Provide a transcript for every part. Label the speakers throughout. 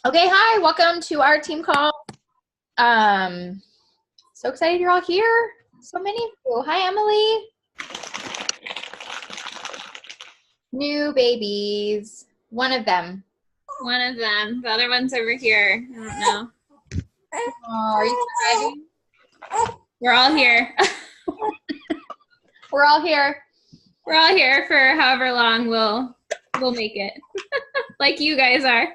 Speaker 1: Okay, hi, welcome to our team call. Um, so excited you're all here. So many of you. Hi, Emily. New babies. One of them.
Speaker 2: One of them. The other one's over here. I don't know.
Speaker 1: Oh, are you surviving?
Speaker 2: We're all here.
Speaker 1: We're all here.
Speaker 2: We're all here for however long we'll make it. Like you guys are.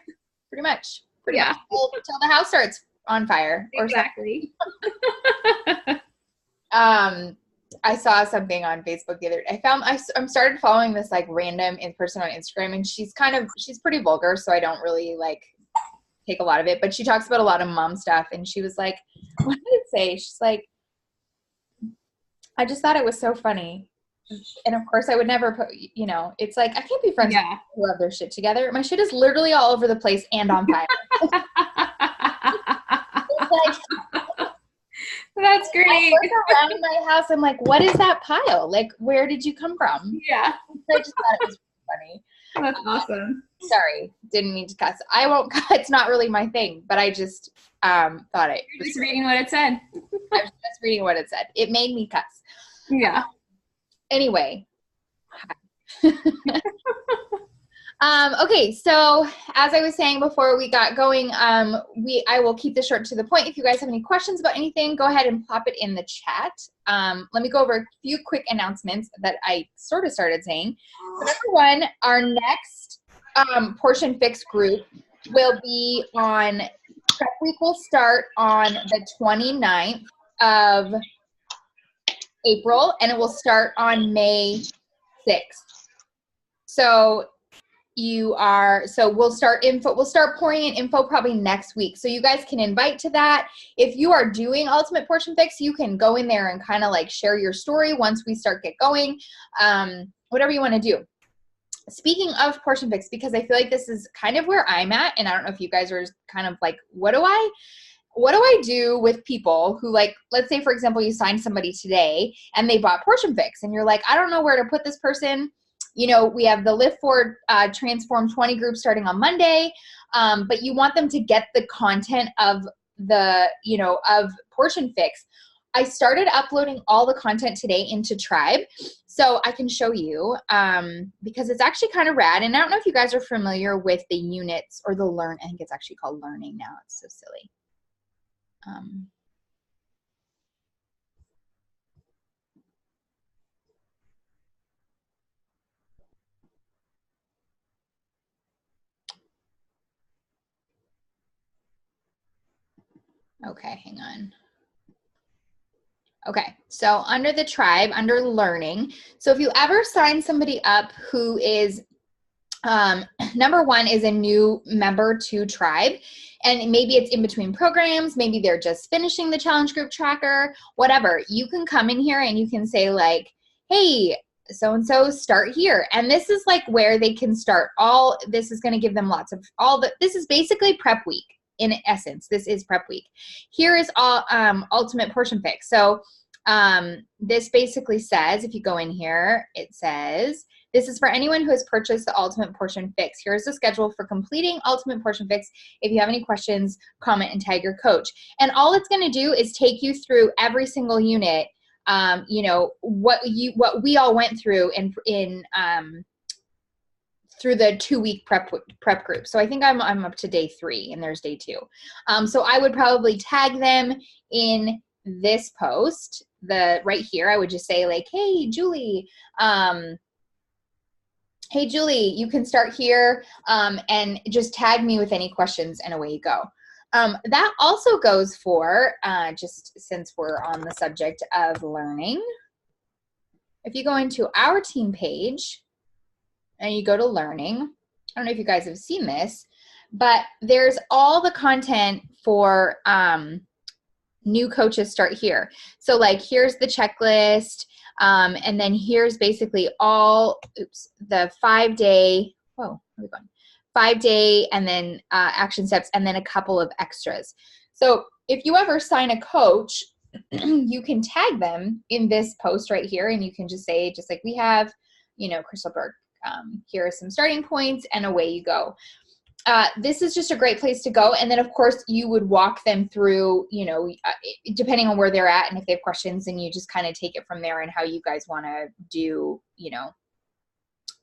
Speaker 1: Pretty much. Pretty
Speaker 2: Yeah,
Speaker 1: much. Until the house starts on fire or something.
Speaker 2: exactly.
Speaker 1: I saw something on Facebook the other day. I'm started following this like random person on Instagram, and she's pretty vulgar, so I don't really like take a lot of it, but she talks about a lot of mom stuff, and she was like, what did it say? She's like, I just thought it was so funny. And of course I would never put, it's like, I can't be friends with
Speaker 2: Yeah.
Speaker 1: people who have their shit together. My shit is literally all over the place and on fire. It's like,
Speaker 2: That's
Speaker 1: I
Speaker 2: great.
Speaker 1: look around my house, I'm like, what is that pile? Like, where did you come from?
Speaker 2: Yeah,
Speaker 1: I just thought it was funny.
Speaker 2: that's awesome.
Speaker 1: Sorry, didn't mean to cuss. I won't cuss. It's not really my thing, but I just thought it
Speaker 2: You're
Speaker 1: was
Speaker 2: just reading what it said.
Speaker 1: I was just reading what it said. It made me cuss.
Speaker 2: Yeah.
Speaker 1: Anyway. Okay, so as I was saying before we got going, I will keep this short to the point. If you guys have any questions about anything, go ahead and pop it in the chat. Let me go over a few quick announcements that I sort of started saying. So number one, our next Portion Fix group will be on, prep week will start on the 29th of April, and it will start on May 6th. So we'll start pouring in info probably next week. So you guys can invite to that. If you are doing Ultimate Portion Fix, you can go in there and kind of like share your story once we get going. Whatever you want to do. Speaking of Portion Fix, because I feel like this is kind of where I'm at, and I don't know if you guys are kind of like, what do I do with people who, like, let's say, for example, you signed somebody today and they bought Portion Fix, and you're like, I don't know where to put this person. We have the Live Forward Transform 20 group starting on Monday, but you want them to get the content of of Portion Fix. I started uploading all the content today into Tribe, so I can show you because it's actually kind of rad. And I don't know if you guys are familiar with the units or the learn. I think it's actually called learning now. It's so silly. Okay, hang on. Okay, so under the Tribe, under learning, so if you ever sign somebody up who is, number one, is a new member to Tribe, and maybe it's in between programs, maybe they're just finishing the challenge group tracker, whatever, you can come in here and you can say like, hey, so-and-so, start here. And this is like where they can start this is going to give them lots of this is basically prep week. In essence, this is prep week. Here is all Ultimate Portion Fix. So this basically says, if you go in here, it says, this is for anyone who has purchased the Ultimate Portion Fix. Here's the schedule for completing Ultimate Portion Fix. If you have any questions, comment and tag your coach. And all it's going to do is take you through every single unit, what we all went through through the 2-week prep group. So I think I'm up to day 3 and there's day 2. So I would probably tag them in this post, right here. I would just say like, hey, Julie, you can start here, and just tag me with any questions, and away you go. That also goes for, just since we're on the subject of learning, if you go into our team page, and you go to learning, I don't know if you guys have seen this, but there's all the content for new coaches start here. So like, here's the checklist, and then here's basically all, the 5-day, whoa, where are we going? 5-day, and then action steps, and then a couple of extras. So if you ever sign a coach, you can tag them in this post right here, and you can just say, just like we have, Crystal Berg, here are some starting points, and away you go. this is just a great place to go. And then of course you would walk them through, you know, depending on where they're at and if they have questions, and you just kind of take it from there and how you guys want to do, you know,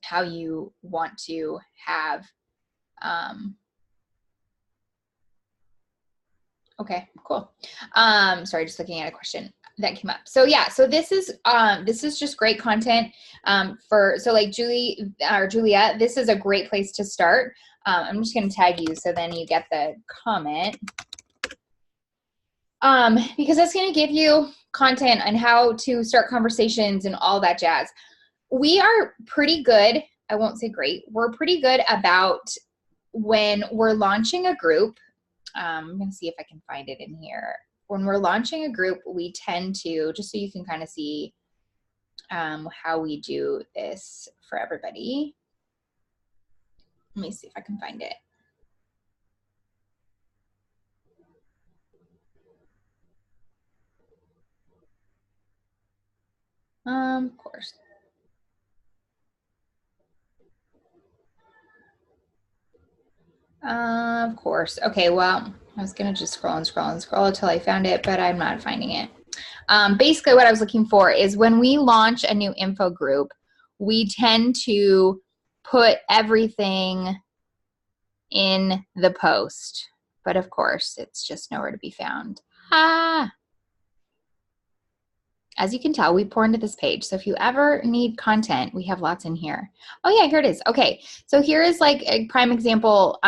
Speaker 1: how you want to have, okay, cool. Sorry, just looking at a question that came up. So yeah, so this is just great content so like Julie or Julia, this is a great place to start. I'm just going to tag you so then you get the comment, because that's going to give you content on how to start conversations and all that jazz. We are pretty good, I won't say great, we're pretty good about when we're launching a group. I'm going to see if I can find it in here. When we're launching a group, we tend to, just so you can kind of see how we do this for everybody. Let me see if I can find it. Of course. Of course. Okay, well, I was going to just scroll and scroll and scroll until I found it, but I'm not finding it. Basically, what I was looking for is when we launch a new info group, we tend to put everything in the post. But of course, it's just nowhere to be found. As you can tell, we pour into this page. So if you ever need content, we have lots in here. Oh yeah, here it is. Okay, so here is like a prime example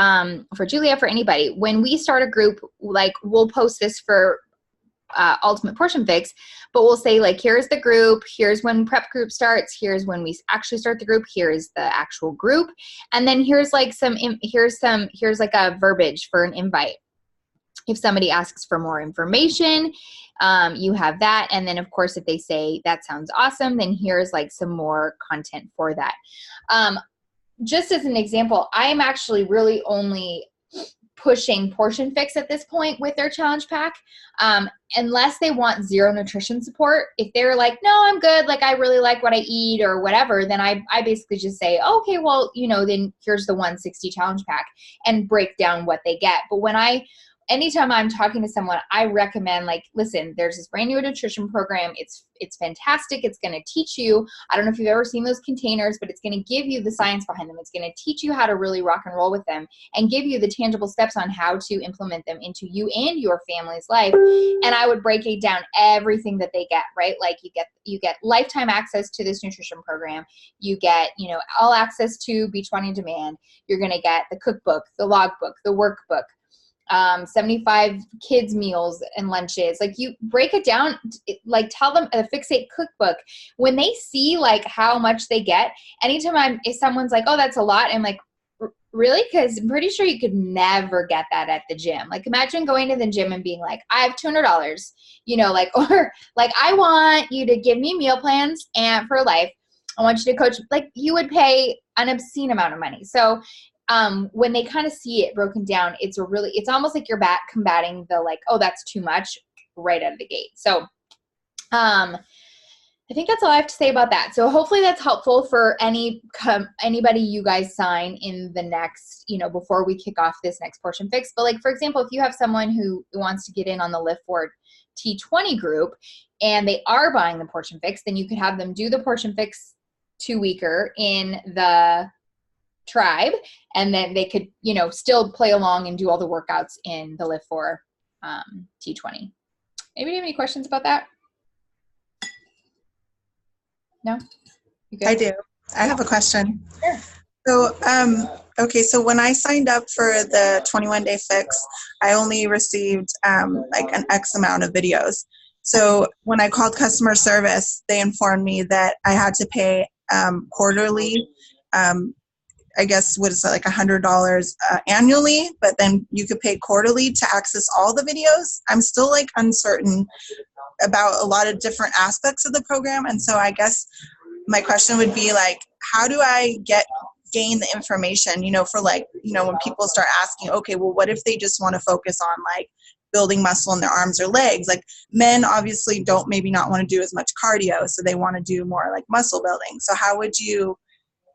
Speaker 1: for Julia, for anybody. When we start a group, like we'll post this for Ultimate Portion Fix, but we'll say like, here's the group, here's when prep group starts, here's when we actually start the group, here's the actual group, and then here's like here's like a verbiage for an invite. If somebody asks for more information, you have that. And then of course, if they say that sounds awesome, then here's like some more content for that. Just as an example, I'm actually really only pushing Portion Fix at this point with their challenge pack, unless they want zero nutrition support. If they're like, no, I'm good, like I really like what I eat or whatever, then I basically just say, okay, well, you know, then here's the 160 challenge pack and break down what they get. But anytime I'm talking to someone, I recommend like, listen, there's this brand new nutrition program. It's fantastic. It's going to teach you, I don't know if you've ever seen those containers, but it's going to give you the science behind them. It's going to teach you how to really rock and roll with them and give you the tangible steps on how to implement them into you and your family's life. And I would break it down, everything that they get, right? Like you get lifetime access to this nutrition program. You get, you know, all access to Beachbody On Demand. You're going to get the cookbook, the logbook, the workbook, 75 kids meals and lunches. Like you break it down, like tell them a Fixate cookbook. When they see like how much they get, anytime if someone's like, oh, that's a lot, I'm like, really? Because I'm pretty sure you could never get that at the gym. Like imagine going to the gym and being like, I have $200, you know, like, or like, I want you to give me meal plans and for life, I want you to coach, like you would pay an obscene amount of money. So when they kind of see it broken down, it's almost like you're combating the like, oh, that's too much right out of the gate. So I think that's all I have to say about that. So hopefully that's helpful for anybody you guys sign in the next, you know, before we kick off this next Portion Fix. But like, for example, if you have someone who wants to get in on the Lift Forward T20 group and they are buying the Portion Fix, then you could have them do the Portion Fix 2-weeker in the tribe, and then they could, you know, still play along and do all the workouts in the Lift For T20. Anybody have any questions about that? No? You good?
Speaker 3: I do. I have a question.
Speaker 1: Sure.
Speaker 3: So, okay, so when I signed up for the 21-day fix, I only received like an X amount of videos. So when I called customer service, they informed me that I had to pay quarterly, I guess, what is it, like $100 annually, but then you could pay quarterly to access all the videos. I'm still like uncertain about a lot of different aspects of the program. And so I guess my question would be like, how do I gain the information, you know, for like, you know, when people start asking, okay, well, what if they just want to focus on like building muscle in their arms or legs? Like men obviously don't maybe not want to do as much cardio, so they want to do more like muscle building. So how would you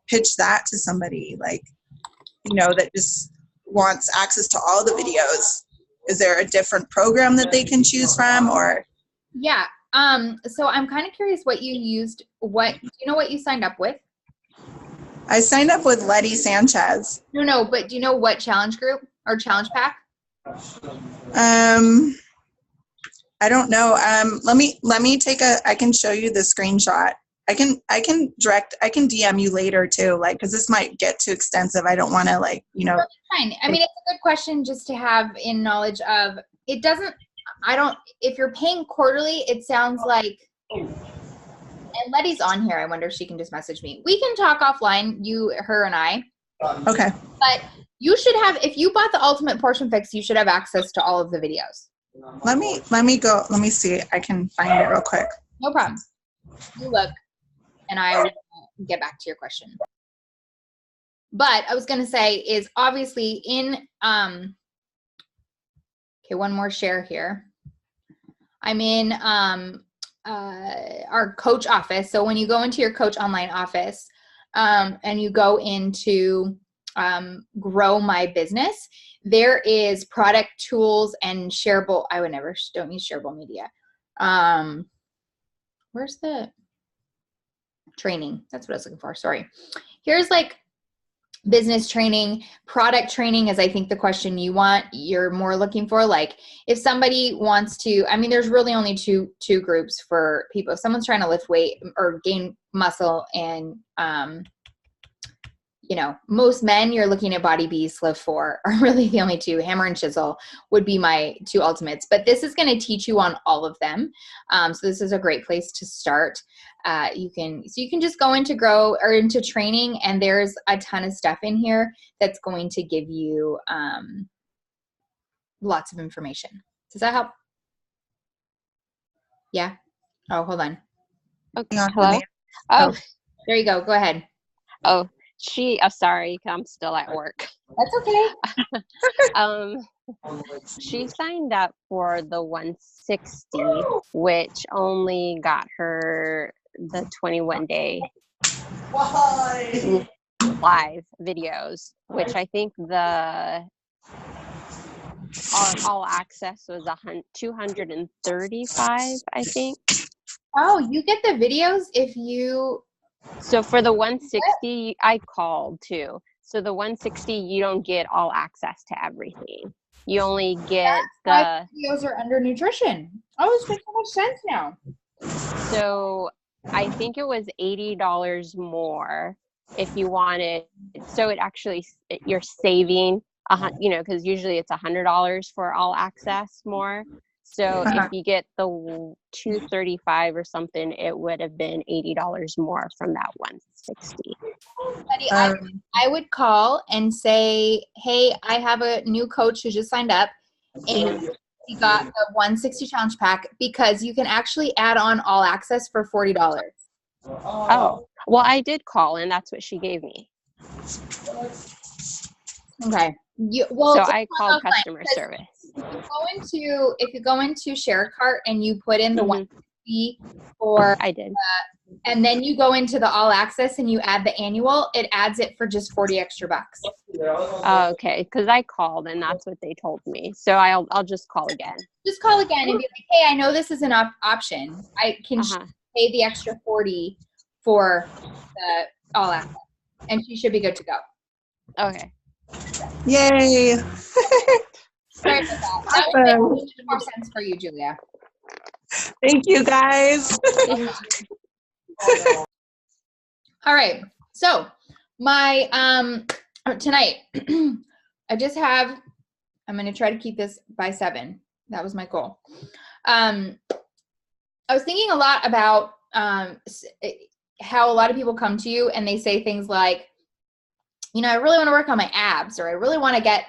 Speaker 3: pitch that to somebody, like, you know, that just wants access to all the videos, is there a different program that they can choose from, or?
Speaker 1: Yeah. So I'm kind of curious what you used. Do you know what you signed up with?
Speaker 3: I signed up with Letty Sanchez.
Speaker 1: No, but do you know what challenge group or challenge pack?
Speaker 3: I don't know. Let me take I can show you the screenshot. I can DM you later too, like, cause this might get too extensive. I don't want to, like, you know.
Speaker 1: Fine. I mean, it's a good question just to have in knowledge of. It doesn't, if you're paying quarterly, it sounds like, and Letty's on here. I wonder if she can just message me. We can talk offline, her and I.
Speaker 3: Okay.
Speaker 1: But you should have, if you bought the Ultimate Portion Fix, you should have access to all of the videos.
Speaker 3: Let me see. I can find it real quick.
Speaker 1: No problem. You look, and I will get back to your question. But I was going to say is obviously in, okay, one more share here. I'm in our coach office. So when you go into your coach online office and you go into grow my business, there is product tools and shareable. I would never, don't use shareable media. Where's the training? That's what I was looking for. Sorry. Here's like business training, product training is I think the question you're more looking for. Like if somebody wants to, I mean, there's really only two groups for people. If someone's trying to lift weight or gain muscle and, you know, most men you're looking at Body Beast, Live 4 are really the only two. Hammer and Chisel would be my two ultimates, but this is going to teach you on all of them. So this is a great place to start. You can just go into grow or into training, and there's a ton of stuff in here that's going to give you lots of information. Does that help? Yeah. Oh, hold on.
Speaker 4: Okay. Hello. Oh,
Speaker 1: there you go. Go ahead.
Speaker 4: Oh, sorry, I'm still at work.
Speaker 1: That's okay.
Speaker 4: She signed up for the 160, which only got her the 21-day live videos, which I think the all access was 235, I think.
Speaker 1: Oh, you get the videos if you.
Speaker 4: So for the 160, I called too. So the 160, you don't get all access to everything. You only get the
Speaker 1: videos are under nutrition. Oh, this makes so much sense now.
Speaker 4: So I think it was $80 more if you wanted. So it actually, you're saving, because usually it's $100 for all access more. So if you get the 235 or something, it would have been $80 more from that 160.
Speaker 1: I would call and say, hey, I have a new coach who just signed up and he got the 160 challenge pack, because you can actually add on all access for $40.
Speaker 4: Oh, well, I did call and that's what she gave me.
Speaker 1: Okay.
Speaker 4: So I called customer service.
Speaker 1: If you go into ShareCart and you put in the 160 for,
Speaker 4: I did,
Speaker 1: and then you go into the all access and you add the annual, it adds it for just $40 extra.
Speaker 4: Okay, because I called and that's what they told me. So I'll just call again.
Speaker 1: Just call again and be like, hey, I know this is an option. I can pay the extra $40 for the all access, and she should be good to go.
Speaker 4: Okay.
Speaker 3: Yay.
Speaker 1: Sorry about that. That would make more sense for you, Julia.
Speaker 3: Thank you, guys.
Speaker 1: All right. So my tonight, I'm going to try to keep this by 7. That was my goal. I was thinking a lot about how a lot of people come to you and they say things like, I really want to work on my abs, or I really want to get,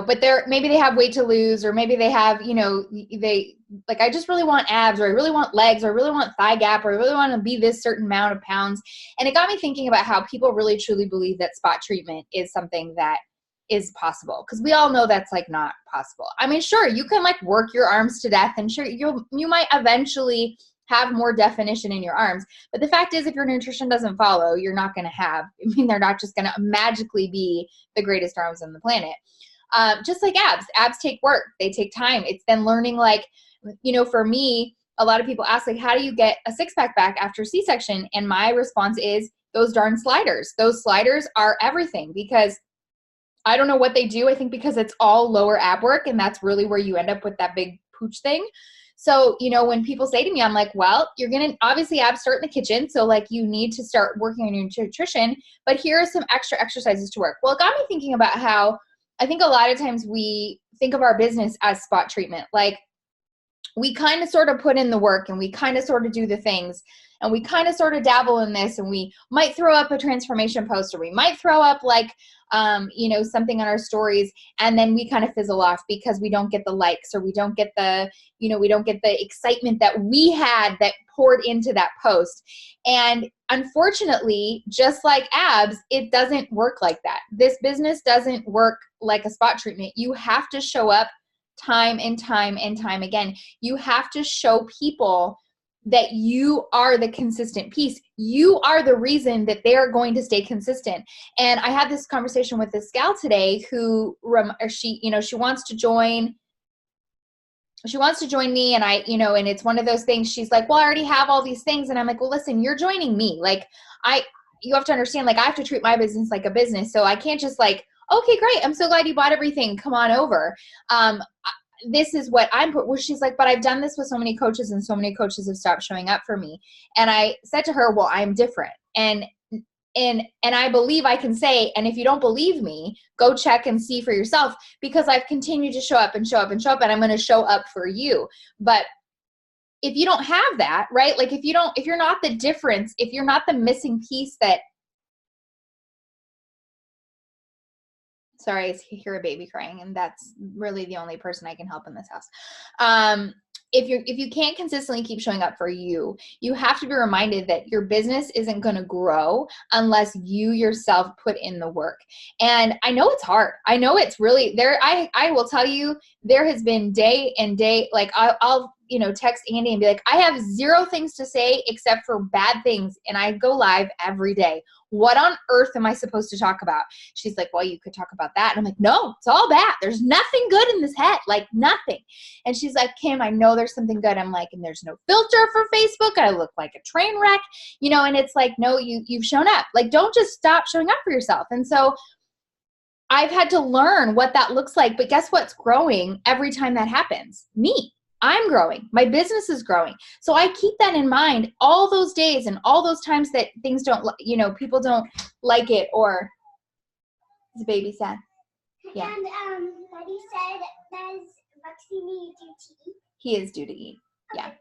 Speaker 1: but maybe they have weight to lose, or maybe they have, I just really want abs, or I really want legs, or I really want thigh gap, or I really want to be this certain amount of pounds. And it got me thinking about how people really truly believe that spot treatment is something that is possible. Because we all know that's like not possible. I mean, sure, you can like work your arms to death, and sure, you might eventually have more definition in your arms. But the fact is, if your nutrition doesn't follow, you're not going to have, they're not just going to magically be the greatest arms on the planet. Just like abs. Abs take work. They take time. It's then learning, like, for me, a lot of people ask, like, how do you get a six-pack back after C-section? And my response is those darn sliders. Those sliders are everything, because I don't know what they do. I think because it's all lower ab work, and that's really where you end up with that big pooch thing. So, when people say to me, I'm like, well, you're going to obviously abs start in the kitchen. So like you need to start working on your nutrition, but here are some extra exercises to work. Well, it got me thinking about how I think a lot of times we think of our business as spot treatment. Like, we kind of sort of put in the work, and we kind of sort of do the things, and we kind of sort of dabble in this, and we might throw up a transformation post, or we might throw up like, something on our stories, and then we kind of fizzle off because we don't get the likes, or we don't get the, we don't get the excitement that we had that poured into that post. And unfortunately, just like abs, it doesn't work like that. This business doesn't work like a spot treatment. You have to show up time and time and time again. You have to show people that you are the consistent piece. You are the reason that they are going to stay consistent. And I had this conversation with this gal today who, she wants to join. She wants to join me, and and it's one of those things. She's like, well, I already have all these things. And I'm like, well, listen, you're joining me. Like, you have to understand, like, I have to treat my business like a business. So I can't just like, okay, great, I'm so glad you bought everything, come on over. This is what well, she's like, but I've done this with so many coaches, and so many coaches have stopped showing up for me. And I said to her, well, I'm different. And I believe I can say, and if you don't believe me, go check and see for yourself, because I've continued to show up and show up and show up, and I'm going to show up for you. But if you don't have that, right? Like, if you're not the difference, if you're not the missing piece that, sorry, I hear a baby crying, and that's really the only person I can help in this house. If you can't consistently keep showing up for you, you have to be reminded that your business isn't going to grow unless you yourself put in the work. And I know it's hard. I know it's really there. I will tell you, there has been day and day, like I'll text Andy and be like, I have 0 things to say except for bad things. And I go live every day. What on earth am I supposed to talk about? She's like, well, you could talk about that. And I'm like, no, it's all bad. There's nothing good in this head, like nothing. And she's like, Kim, I know there's something good. I'm like, and there's no filter for Facebook. I look like a train wreck, and it's like, no, you've shown up. Like, don't just stop showing up for yourself. And so I've had to learn what that looks like. But guess what's growing every time that happens? Me. I'm growing. My business is growing. So I keep that in mind all those days and all those times that things don't, people don't like it, or is the baby sad? Yeah.
Speaker 5: And Daddy said, does Bugsy need you to eat?
Speaker 1: He is due to eat. Yeah.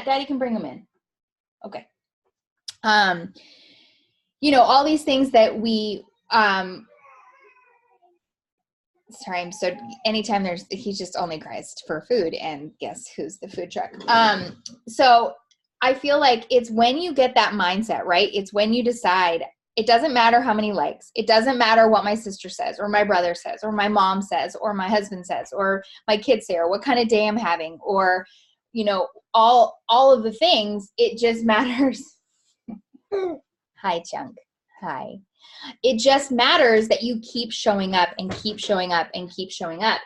Speaker 1: Daddy can bring him in. Okay. All these things that we, sorry, anytime he just only cries for food, and guess who's the food truck? So I feel like it's when you get that mindset, right? It's when you decide, it doesn't matter how many likes. It doesn't matter what my sister says, or my brother says, or my mom says, or my husband says, or my kids say, or what kind of day I'm having, or, all of the things. It just matters. Hi, Chunk. Hi. It just matters that you keep showing up and keep showing up and keep showing up.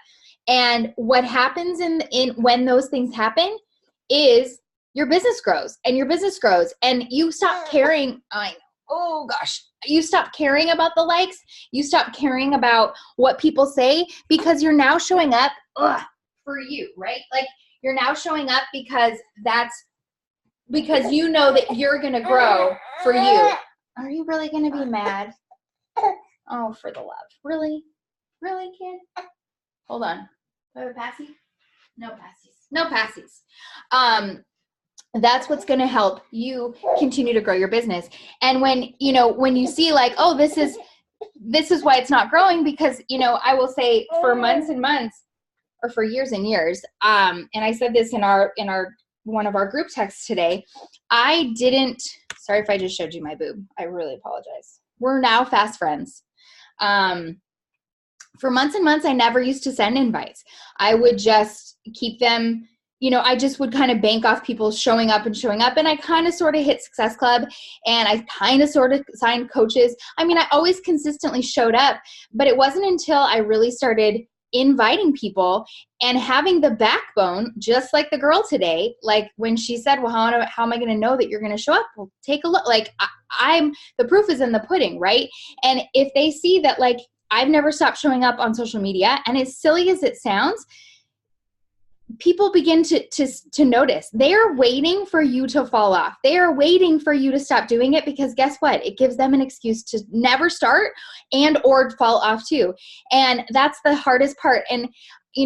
Speaker 1: And what happens when those things happen is your business grows, and your business grows, and you stop caring. Oh gosh, you stop caring about the likes. You stop caring about what people say, because you're now showing up for you, right? Like, you're now showing up because you know that you're going to grow for you. Are you really going to be mad? Oh, for the love. Really? Really, kid? Hold on. Do I have a passy? No passies. No passies. That's what's going to help you continue to grow your business. And when you see like, oh, this is why it's not growing, because, I will say for months and months, or for years and years, and I said this in our one of our group texts today, sorry if I just showed you my boob. I really apologize. We're now fast friends. For months and months, I never used to send invites. I would just keep them, I just would kind of bank off people showing up. And I kind of sort of hit Success Club, and I kind of sort of signed coaches. I mean, I always consistently showed up, but it wasn't until I really started inviting people and having the backbone, just like the girl today, like when she said, well, how am I going to know that you're going to show up? Well, take a look. Like the proof is in the pudding, right? And if they see that, like, I've never stopped showing up on social media, and as silly as it sounds, people begin to notice. They are waiting for you to fall off. They are waiting for you to stop doing it, because guess what? It gives them an excuse to never start and or fall off too. And that's the hardest part. And,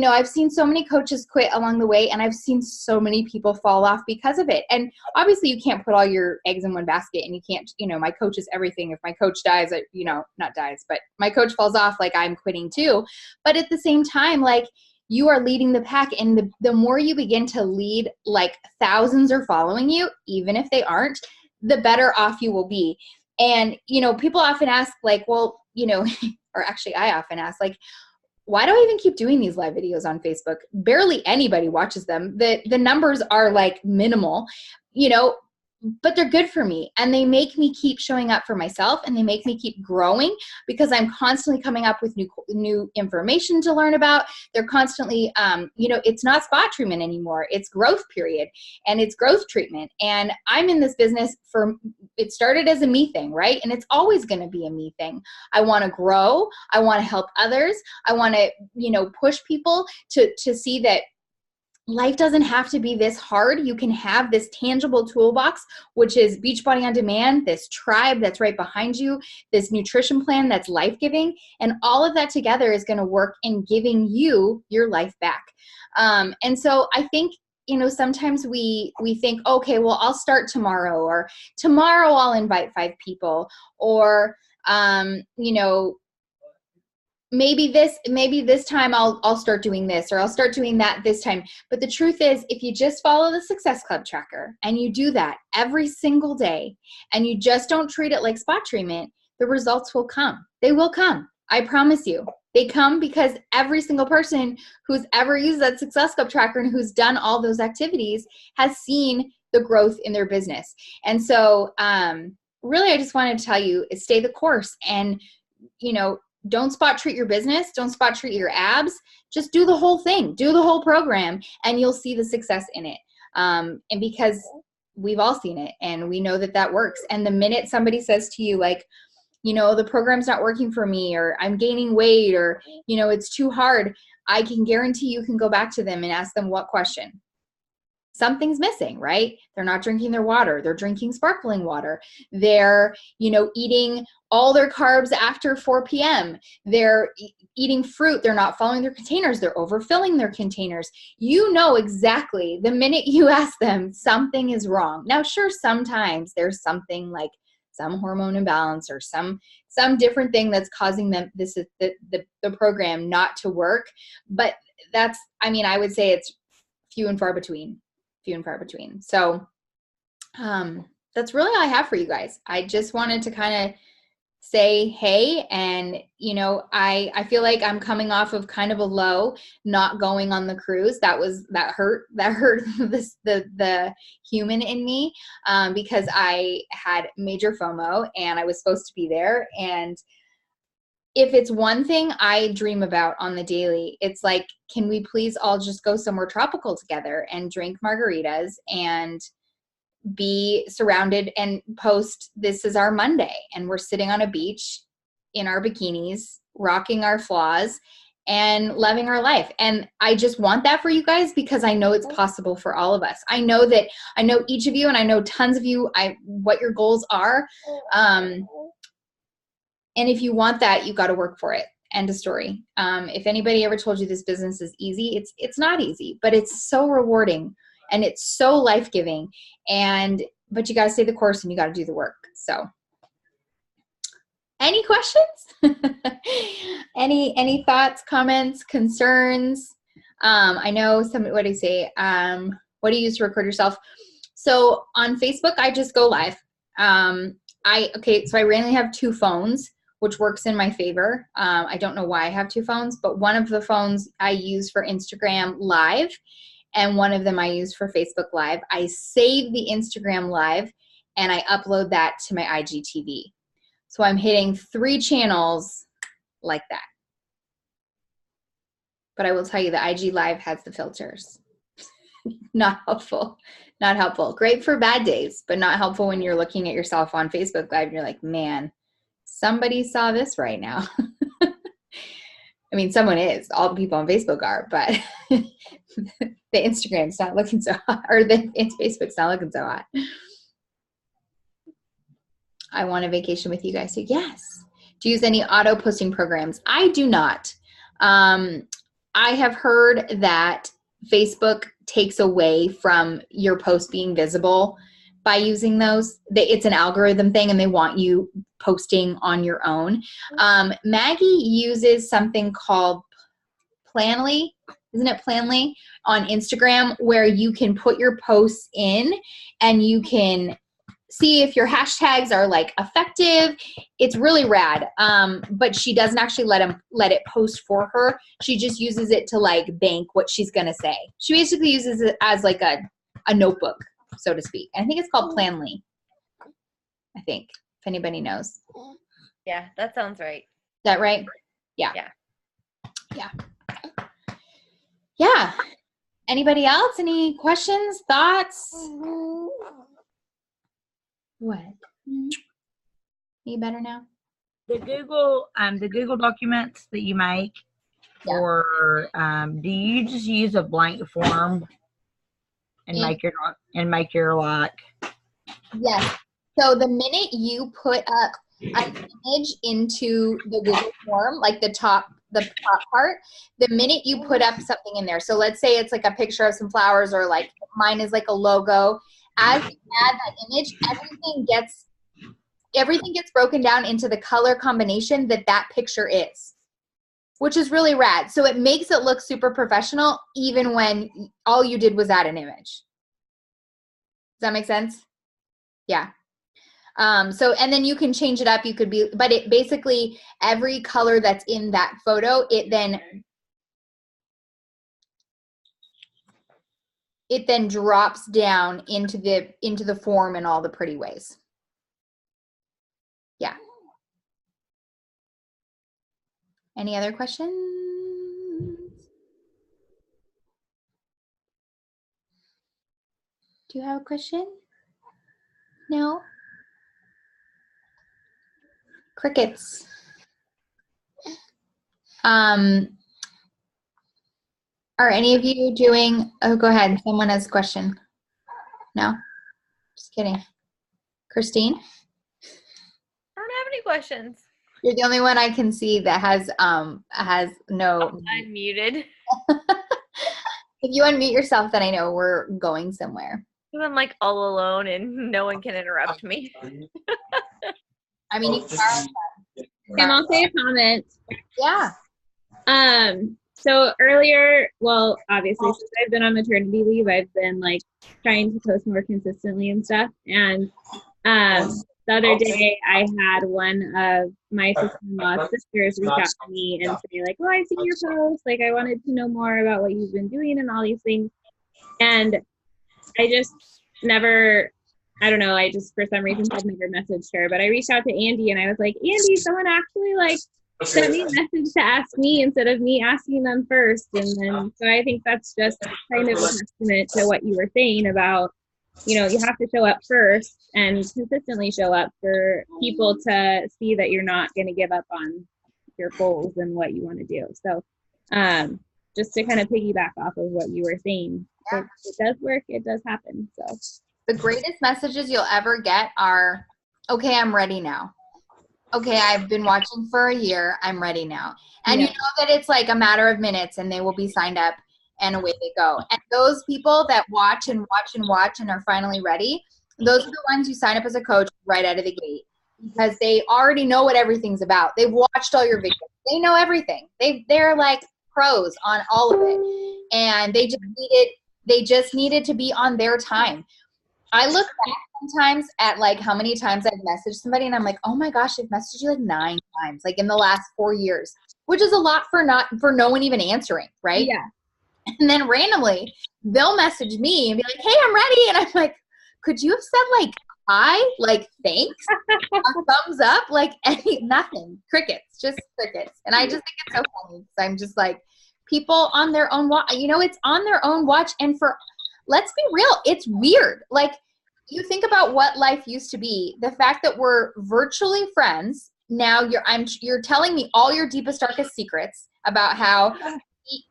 Speaker 1: I've seen so many coaches quit along the way, and I've seen so many people fall off because of it. And obviously you can't put all your eggs in one basket, and you can't, my coach is everything. If my coach dies, not dies, but my coach falls off, like, I'm quitting too. But at the same time, like, you are leading the pack, and the more you begin to lead, like, thousands are following you, even if they aren't, the better off you will be. And, people often ask, like, well, or actually I often ask, like, why do I even keep doing these live videos on Facebook? Barely anybody watches them. The numbers are, like, minimal, but they're good for me, and they make me keep showing up for myself, and they make me keep growing, because I'm constantly coming up with new information to learn about. They're constantly, it's not spot treatment anymore. It's growth period, and it's growth treatment. And I'm in this business it started as a me thing, right? And it's always going to be a me thing. I want to grow. I want to help others. I want to, push people to see that life doesn't have to be this hard. You can have this tangible toolbox, which is Beachbody On Demand, this tribe that's right behind you, this nutrition plan that's life-giving, and all of that together is going to work in giving you your life back. And so I think, sometimes we think, okay, well, I'll start tomorrow, or tomorrow I'll invite 5 people, or, maybe this time I'll start doing this, or I'll start doing that this time. But the truth is, if you just follow the Success Club tracker and you do that every single day, and you just don't treat it like spot treatment, the results will come. They will come. I promise you. They come because every single person who's ever used that Success Club tracker and who's done all those activities has seen the growth in their business. And so really, I just wanted to tell you is stay the course, and, don't spot treat your business. Don't spot treat your abs. Just do the whole thing. Do the whole program, and you'll see the success in it. And because we've all seen it, and we know that works. And the minute somebody says to you, like, the program's not working for me, or I'm gaining weight, or, it's too hard, I can guarantee you can go back to them and ask them what question. Something's missing, right? They're not drinking their water. They're drinking sparkling water. They're, eating all their carbs after 4 p.m. They're eating fruit. They're not following their containers. They're overfilling their containers. Exactly the minute you ask them, something is wrong. Now, sure, sometimes there's something like some hormone imbalance or some different thing that's causing them the program not to work. But I would say it's few and far between. So that's really all I have for you guys. I just wanted to kind of say, hey, and, I feel like I'm coming off of kind of a low, not going on the cruise. That hurt the human in me, because I had major FOMO, and I was supposed to be there. And if it's one thing I dream about on the daily, it's like, can we please all just go somewhere tropical together and drink margaritas and be surrounded and post, this is our Monday, and we're sitting on a beach in our bikinis, rocking our flaws and loving our life. And I just want that for you guys, because I know it's possible for all of us. I know each of you, and I know tons of you, what your goals are. And if you want that, you got to work for it. End of story. If anybody ever told you this business is easy, it's not easy, but it's so rewarding, and it's so life-giving. But you got to stay the course, and you got to do the work. So any questions? any thoughts, comments, concerns? I know what do you say? What do you use to record yourself? So on Facebook, I just go live. So I randomly have 2 phones, which works in my favor. I don't know why I have 2 phones, but one of the phones I use for Instagram Live, and one of them I use for Facebook Live. I save the Instagram Live, and I upload that to my IGTV. So I'm hitting 3 channels like that. But I will tell you, the IG Live has the filters. Not helpful. Not helpful. Great for bad days, but not helpful when you're looking at yourself on Facebook Live and you're like, man, somebody saw this right now. I mean, someone is. All the people on Facebook are, but the Instagram's not looking so hot, or the Facebook's not looking so hot. I want a vacation with you guys too. Yes. Do you use any auto posting programs? I do not. I have heard that Facebook takes away from your post being visible by using those. It's an algorithm thing, and they want you posting on your own. Maggie uses something called Planly. Isn't it Planly on Instagram, where you can put your posts in and you can see if your hashtags are like effective. It's really rad. But she doesn't actually let it post for her. She just uses it to like bank what she's going to say. She basically uses it as like a notebook, so to speak. And I think it's called Planly. I think, if anybody knows.
Speaker 6: Yeah, that sounds right.
Speaker 1: Is that right? Yeah.
Speaker 6: Yeah.
Speaker 1: Yeah. Yeah. Anybody else? Any questions, thoughts? What? You better now?
Speaker 7: The Google documents that you make,
Speaker 1: Yeah.
Speaker 7: or do you just use a blank form and
Speaker 1: Yeah.
Speaker 7: make your like?
Speaker 1: Yes. So the minute you put up an image into the Google form, like the top part, the minute you put up something in there. So let's say it's like a picture of some flowers, or like mine is like a logo. As you add that image, everything gets broken down into the color combination that picture is, which is really rad. So it makes it look super professional, even when all you did was add an image. Does that make sense? Yeah. So, and then you can change it up. But it basically, every color that's in that photo, it then drops down into the form in all the pretty ways. Yeah. Any other questions? Do you have a question? No? Crickets. Are any of you doing, oh, go ahead. Someone has a question. No? Just kidding. Christine?
Speaker 6: I don't have any questions.
Speaker 1: You're the only one I can see that has no.
Speaker 6: I'm muted.
Speaker 1: If you unmute yourself, then I know we're going somewhere.
Speaker 6: Because I'm like all alone and no one can interrupt me.
Speaker 1: I mean, you can
Speaker 2: Kim, I'll say a comment.
Speaker 1: Yeah.
Speaker 2: So earlier, well, obviously, since I've been on maternity leave, I've been like trying to post more consistently and stuff. And the other day, I had one of my sister-in-law's sisters reach out to me and say like, "Oh, I've seen your post. Like, I wanted to know more about what you've been doing and all these things." And I just never, I don't know, I just for some reason had never messaged her. But I reached out to Andy and I was like, "Andy, someone actually like sent me a message to ask me instead of me asking them first." And then, so I think that's just kind of a testament to what you were saying about, you know, you have to show up first and consistently show up for people to see that you're not going to give up on your goals and what you want to do. So just to kind of piggyback off of what you were saying, it does work, it does happen. So
Speaker 1: The greatest messages you'll ever get are, "Okay, I'm ready now. Okay, I've been watching for a year. I'm ready now." And you know that it's like a matter of minutes and they will be signed up and away they go. And those people that watch and watch and watch and are finally ready, those are the ones who sign up as a coach right out of the gate, because they already know what everything's about. They've watched all your videos. They know everything. They're like pros on all of it. And they just needed to be on their time. I look back sometimes at like how many times I've messaged somebody and I'm like, "Oh my gosh, I've messaged you like 9 times, like in the last 4 years," which is a lot for no one even answering, right?
Speaker 2: yeah.
Speaker 1: And then randomly, they'll message me and be like, hey, I'm ready. And I'm like, could you have said like, hi, like, thanks, a thumbs up, like nothing, crickets, just crickets. And I just think it's so funny because I'm just like, people on their own watch, it's on their own watch. And let's be real, it's weird. Like, you think about what life used to be, the fact that we're virtually friends. Now you're telling me all your deepest, darkest secrets about how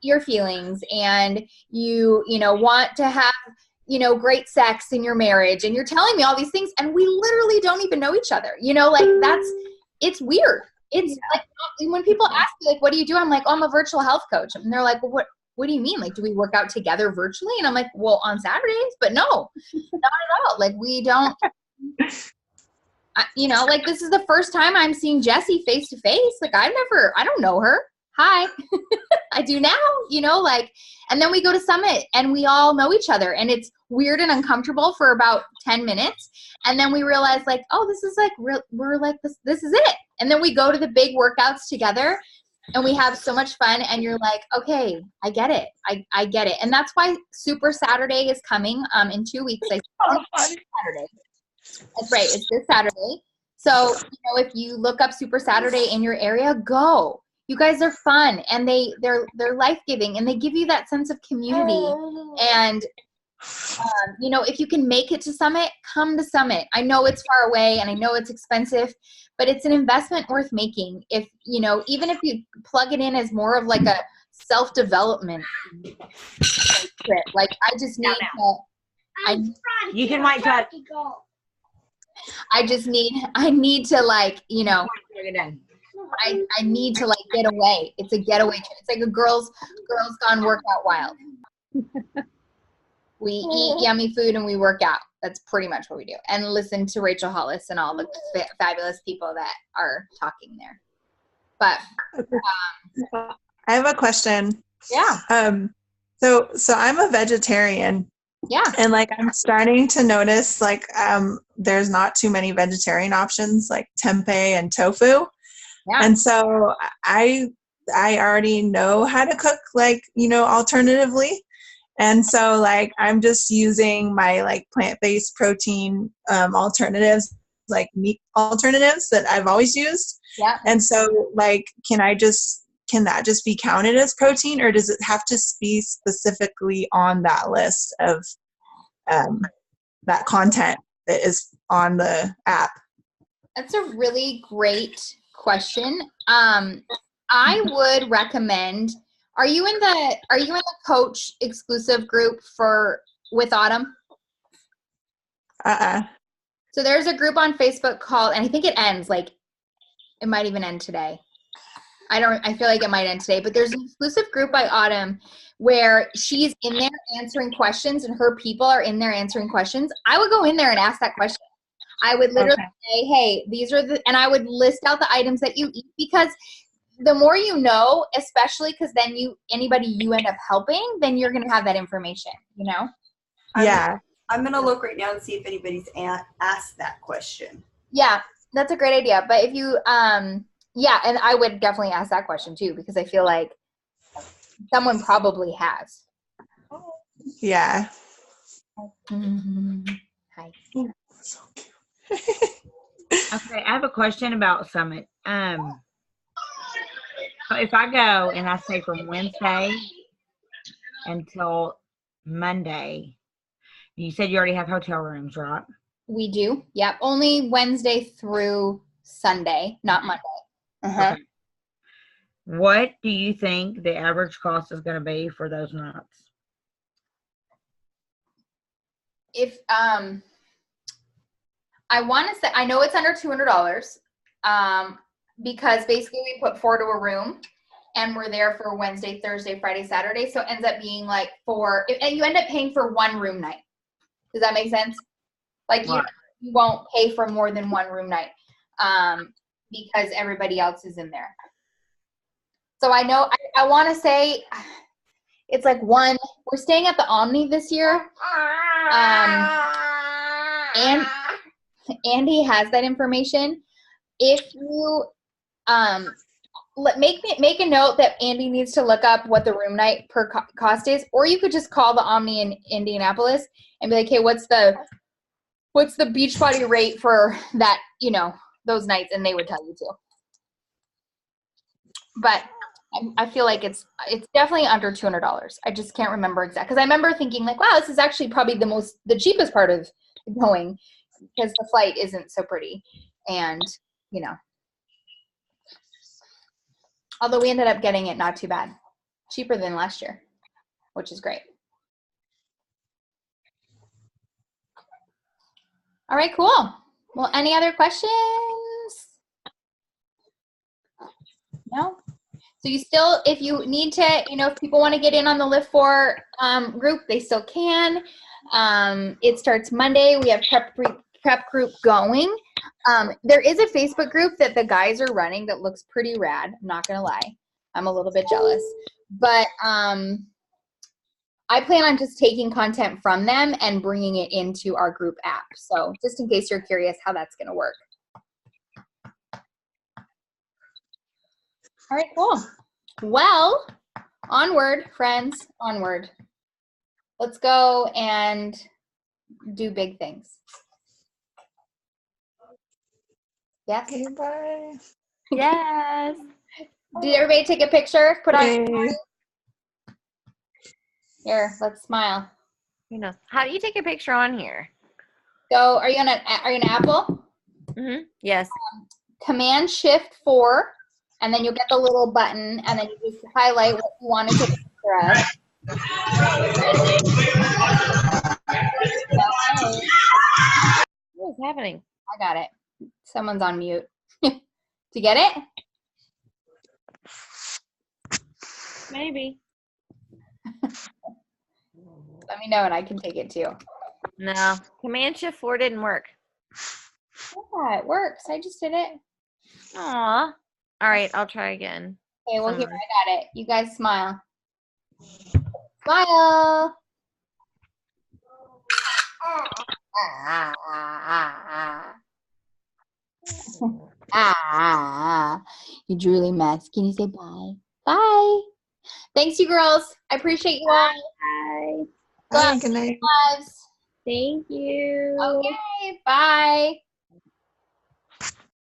Speaker 1: your feelings, and you want to have great sex in your marriage, and you're telling me all these things, and we literally don't even know each other. Like, it's weird. It's like when people ask me like, what do you do? I'm like, oh, I'm a virtual health coach. And they're like, well, what do you mean? Like, do we work out together virtually? And I'm like, well, on Saturdays, but no, not at all. Like, we don't, like, this is the first time I'm seeing Jessie face to face. Like, I don't know her. Hi. I do now, like, and then we go to Summit and we all know each other, and it's weird and uncomfortable for about 10 minutes. And then we realize like, oh, this is like, we're like, this is it. And then we go to the big workouts together and we have so much fun, and you're like, okay, I get it. I get it. And that's why Super Saturday is coming in 2 weeks. Saturday. That's right. It's this Saturday. So, if you look up Super Saturday in your area, go. You guys are fun, and they're life-giving, and they give you that sense of community. And, if you can make it to Summit, come to Summit. I know it's far away, and I know it's expensive, but it's an investment worth making. If, even if you plug it in as more of like a self-development trip, like, I just need
Speaker 7: You can write that.
Speaker 1: I need to like, I need to like get away. It's a getaway trip. It's like a girls gone workout wild. We eat yummy food and we work out. That's pretty much what we do. And listen to Rachel Hollis and all the fabulous people that are talking there. But
Speaker 3: I have a question.
Speaker 1: Yeah.
Speaker 3: So I'm a vegetarian.
Speaker 1: Yeah.
Speaker 3: And like, I'm starting to notice like there's not too many vegetarian options like tempeh and tofu.
Speaker 1: Yeah.
Speaker 3: And so I already know how to cook like, alternatively. And so like, I'm just using my like plant-based protein alternatives, like meat alternatives that I've always used.
Speaker 1: Yeah.
Speaker 3: And so like, can that just be counted as protein, or does it have to be specifically on that list of that content that is on the app?
Speaker 1: That's a really great question. I would recommend, are you in the coach exclusive group with Autumn? So there's a group on Facebook called, and I think it ends like, it might even end today. I feel like it might end today, but there's an exclusive group by Autumn where she's in there answering questions, and her people are in there answering questions. I would go in there and ask that question. I would literally say, hey, these are and I would list out the items that you eat, because the more you know, especially because then anybody you end up helping, then you're going to have that information,
Speaker 3: Yeah.
Speaker 8: I'm going to look right now and see if anybody's asked that question.
Speaker 1: Yeah, that's a great idea. But if you, yeah, and I would definitely ask that question too, because I feel like someone probably has.
Speaker 3: Yeah.
Speaker 1: Hi.
Speaker 7: Okay, I have a question about Summit. So if I go and I stay from Wednesday until Monday, you said you already have hotel rooms, right?
Speaker 1: We do. Yep. Only Wednesday through Sunday, not Monday.
Speaker 7: Okay. What do you think the average cost is going to be for those nights?
Speaker 1: If I want to say, I know it's under $200, because basically we put 4 to a room, and we're there for Wednesday, Thursday, Friday, Saturday. So it ends up being like and you end up paying for 1 room night. Does that make sense? Like, you won't pay for more than 1 room night, because everybody else is in there. So I know, I want to say it's like we're staying at the Omni this year. And Andy has that information. If you, make a note that Andy needs to look up what the room night per cost is, or you could just call the Omni in Indianapolis and be like, hey, what's the Beachbody rate for that, those nights, and they would tell you too. But I feel like it's definitely under $200. I just can't remember exactly, because I remember thinking like, wow, this is actually probably the cheapest part of going, because the flight isn't so pretty, and although we ended up getting it not too bad, cheaper than last year, which is great. All right, cool. Well, any other questions? No? So you still, if you need to, if people want to get in on the Lift 4 group, they still can. It starts Monday. We have prep group going. There is a Facebook group that the guys are running that looks pretty rad. I'm not going to lie. I'm a little bit jealous. But I plan on just taking content from them and bringing it into our group app. So just in case you're curious how that's going to work. All right, cool. Well, onward, friends, onward. Let's go and do big things. Yes?
Speaker 3: Okay, bye.
Speaker 4: Yes.
Speaker 1: Did everybody take a picture? Put on. Here, let's smile.
Speaker 6: How do you take a picture on here?
Speaker 1: So, are you on an Apple?
Speaker 6: Mm-hmm. Yes.
Speaker 1: Command Shift 4, and then you'll get the little button, and then you just highlight what you want to take a picture of.
Speaker 6: What is happening?
Speaker 1: I got it. Someone's on mute. Did you get it?
Speaker 6: Maybe.
Speaker 1: Let me know, and I can take it too.
Speaker 6: No. Command Shift 4 didn't work.
Speaker 1: Yeah, it works. I just did it.
Speaker 6: Aw. All right, I'll try again.
Speaker 1: Okay, well, here, I got it. You guys smile. Smile. You drew a mess. Can you say bye? Bye. Thanks, you girls. I appreciate you all.
Speaker 2: Bye.
Speaker 3: Bye. Good night.
Speaker 1: Lives.
Speaker 2: Thank you.
Speaker 1: Okay, bye.